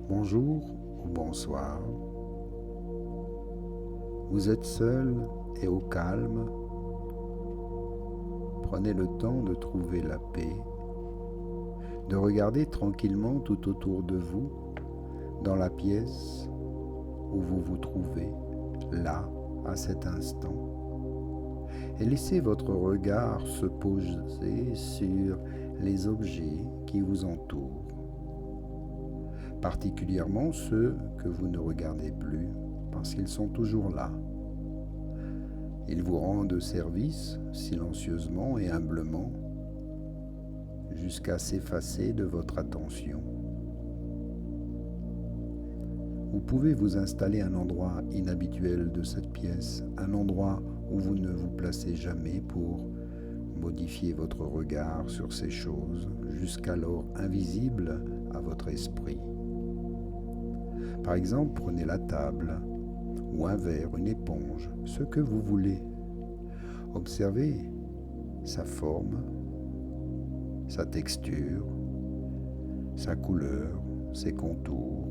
Bonjour ou bonsoir. Vous êtes seul et au calme. Prenez le temps de trouver la paix, de regarder tranquillement tout autour de vous, dans la pièce où vous vous trouvez, là, à cet instant. Et laissez votre regard se poser sur les objets qui vous entourent, particulièrement ceux que vous ne regardez plus parce qu'ils sont toujours là. Ils vous rendent service silencieusement et humblement jusqu'à s'effacer de votre attention. Vous pouvez vous installer à un endroit inhabituel de cette pièce, un endroit où vous ne vous placez jamais pour modifier votre regard sur ces choses, jusqu'alors invisibles à votre esprit. Par exemple, prenez la table, ou un verre, une éponge, ce que vous voulez. Observez sa forme, sa texture, sa couleur, ses contours.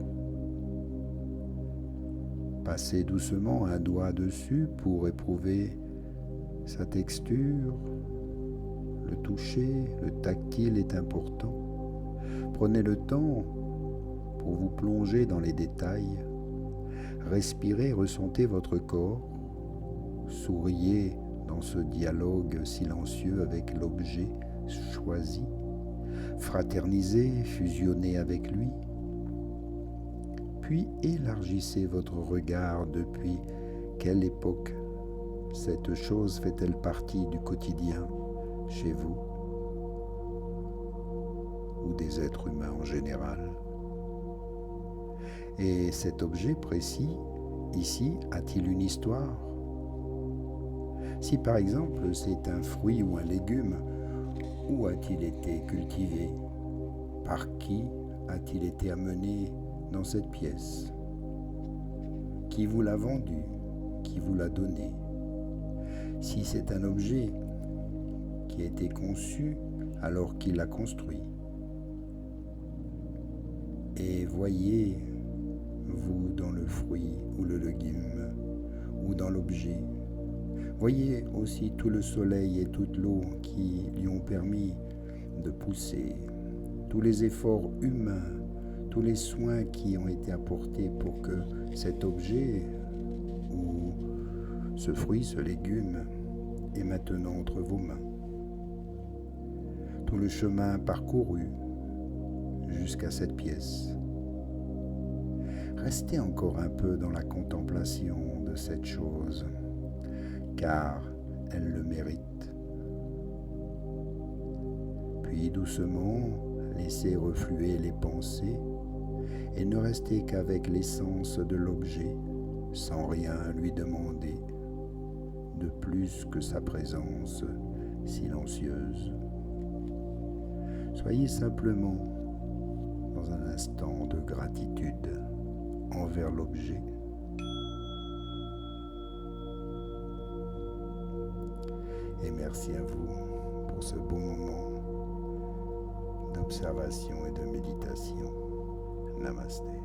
Passez doucement un doigt dessus pour éprouver sa texture. Le toucher, le tactile est important. Prenez le temps pour vous plonger dans les détails. Respirez, ressentez votre corps. Souriez dans ce dialogue silencieux avec l'objet choisi. Fraternisez, fusionnez avec lui. Puis élargissez votre regard. Depuis quelle époque cette chose fait-elle partie du quotidien chez vous ou des êtres humains en général? Et cet objet précis, ici, a-t-il une histoire? Si par exemple c'est un fruit ou un légume, où a-t-il été cultivé? Par qui a-t-il été amené dans cette pièce? Qui vous l'a vendu? Qui vous l'a donné? Si c'est un objet qui a été conçu, alors qui l'a construit? Et voyez-vous dans le fruit ou le légume ou dans l'objet? Voyez aussi tout le soleil et toute l'eau qui lui ont permis de pousser, tous les efforts humains, tous les soins qui ont été apportés pour que cet objet ou ce fruit, ce légume est maintenant entre vos mains. Tout le chemin parcouru jusqu'à cette pièce. Restez encore un peu dans la contemplation de cette chose, car elle le mérite. Puis doucement, laissez refluer les pensées et ne restez qu'avec l'essence de l'objet, sans rien lui demander de plus que sa présence silencieuse. Soyez simplement dans un instant de gratitude envers l'objet. Et merci à vous pour ce beau moment d'observation et de méditation. Namasté.